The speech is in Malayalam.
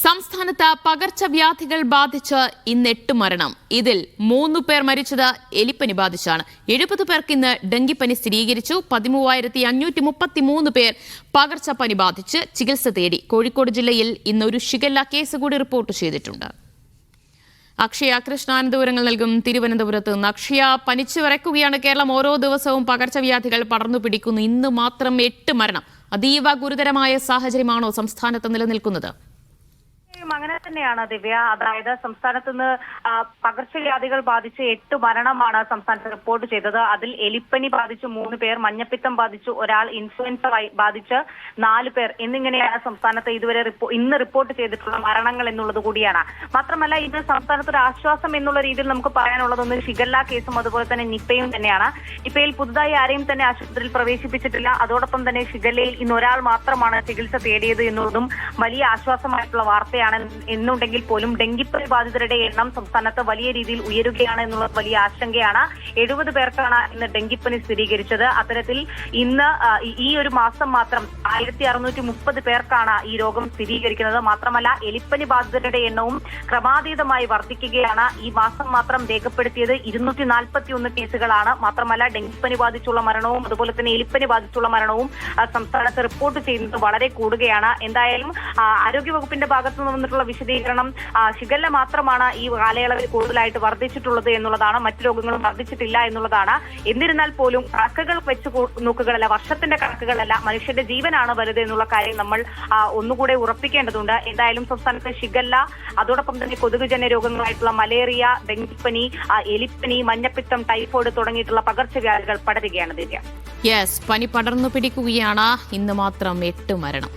സംസ്ഥാനത്ത് പകർച്ചവ്യാധികൾ ബാധിച്ച് ഇന്ന് 8 മരണം. ഇതിൽ 3 പേർ മരിച്ചത് എലിപ്പനി ബാധിച്ചാണ്. 70 പേർക്ക് ഇന്ന് ഡെങ്കിപ്പനി സ്ഥിരീകരിച്ചു. 13,533 പേർ പകർച്ചപ്പനി ബാധിച്ച് ചികിത്സ തേടി. കോഴിക്കോട് ജില്ലയിൽ ഇന്ന് ഒരു ഷിഗല്ല കേസ് കൂടി റിപ്പോർട്ട് ചെയ്തിട്ടുണ്ട്. അക്ഷയ കൃഷ്ണാനന്തപുരങ്ങൾ നൽകും തിരുവനന്തപുരത്ത് നിന്ന്. അക്ഷയ, പനിച്ചു വിറയ്ക്കുകയാണ് കേരളം. ഓരോ ദിവസവും പകർച്ചവ്യാധികൾ പടർന്നു പിടിക്കുന്നു. ഇന്ന് മാത്രം 8 മരണം. അതീവ ഗുരുതരമായ സാഹചര്യമാണോ സംസ്ഥാനത്ത് നിലനിൽക്കുന്നത്? അങ്ങനെ തന്നെയാണ് ദിവ്യ. അതായത് സംസ്ഥാനത്ത് നിന്ന് പകർച്ചവ്യാധികൾ ബാധിച്ച് 8 മരണമാണ് സംസ്ഥാനത്ത് റിപ്പോർട്ട് ചെയ്തത്. അതിൽ എലിപ്പനി ബാധിച്ച് 3 പേർ, മഞ്ഞപ്പിത്തം ബാധിച്ച് ഒരാൾ, ഇൻഫ്ലുവൻസ ബാധിച്ച് 4 പേർ എന്നിങ്ങനെയാണ് സംസ്ഥാനത്ത് ഇതുവരെ ഇന്ന് റിപ്പോർട്ട് ചെയ്തിട്ടുള്ള മരണങ്ങൾ എന്നുള്ളത് കൂടിയാണ്. മാത്രമല്ല, ഇത് സംസ്ഥാനത്ത് ഒരു ആശ്വാസം എന്നുള്ള രീതിയിൽ നമുക്ക് പറയാനുള്ളതൊന്ന് ഷിഗല്ല കേസും അതുപോലെ തന്നെ നിപ്പയും തന്നെയാണ്. നിപ്പയിൽ പുതുതായി ആരെയും തന്നെ ആശുപത്രിയിൽ പ്രവേശിപ്പിച്ചിട്ടില്ല. അതോടൊപ്പം തന്നെ ഷിഗല്ലയിൽ ഇന്ന് ഒരാൾ മാത്രമാണ് ചികിത്സ തേടിയത് എന്നുള്ളതും വലിയ ആശ്വാസമായിട്ടുള്ള വാർത്തയാണ്. എന്നുണ്ടെങ്കിൽ പോലും ഡെങ്കിപ്പനി ബാധിതരുടെ എണ്ണം സംസ്ഥാനത്ത് വലിയ രീതിയിൽ ഉയരുകയാണ് എന്നുള്ളത് വലിയ ആശങ്കയാണ്. 70 പേർക്കാണ് ഇന്ന് ഡെങ്കിപ്പനി സ്ഥിരീകരിച്ചത്. അത്തരത്തിൽ ഇന്ന് ഈ ഒരു മാസം മാത്രം 1630 പേർക്കാണ് ഈ രോഗം സ്ഥിരീകരിക്കുന്നത്. മാത്രമല്ല, എലിപ്പനി ബാധിതരുടെ എണ്ണവും ക്രമാതീതമായി വർദ്ധിക്കുകയാണ്. ഈ മാസം മാത്രം രേഖപ്പെടുത്തിയത് 241 കേസുകളാണ്. മാത്രമല്ല, ഡെങ്കിപ്പനി ബാധിച്ചുള്ള മരണവും അതുപോലെ തന്നെ എലിപ്പനി ബാധിച്ചുള്ള മരണവും സംസ്ഥാനത്ത് റിപ്പോർട്ട് ചെയ്യുന്നത് വളരെ കൂടുകയാണ്. എന്തായാലും ആരോഗ്യവകുപ്പിന്റെ ഭാഗത്തു നിന്ന് വന്നിട്ടുള്ള വിശദീകരണം ഷിഗല്ല മാത്രമാണ് ഈ കാലയളവിൽ കൂടുതലായിട്ട് വർദ്ധിച്ചിട്ടുള്ളത് എന്നുള്ളതാണ്. മറ്റു രോഗങ്ങളും വർദ്ധിച്ചിട്ടില്ല എന്നുള്ളതാണ്. എന്നിരുന്നാൽ പോലും കണക്കുകൾ വെച്ച് നോക്കുകയല്ല, വർഷത്തിന്റെ കണക്കുകളല്ല, മനുഷ്യന്റെ ജീവനാണ് വലുത് എന്നുള്ള കാര്യം നമ്മൾ ഒന്നുകൂടെ ഉറപ്പിക്കേണ്ടതുണ്ട്. എന്തായാലും സംസ്ഥാനത്ത് ഷിഗല്ല, അതോടൊപ്പം തന്നെ കൊതുകുജന്യ രോഗങ്ങളായിട്ടുള്ള മലേറിയ, ഡെങ്കിപ്പനി, എലിപ്പനി, മഞ്ഞപ്പിത്തം, ടൈഫോയിഡ് തുടങ്ങിയിട്ടുള്ള പകർച്ചവ്യാധികൾ പടരുകയാണ് ദിവ്യ. യെസ്, പനി പടർന്നു പിടിക്കുകയാണ്. ഇന്ന് മാത്രം 8 മരണം.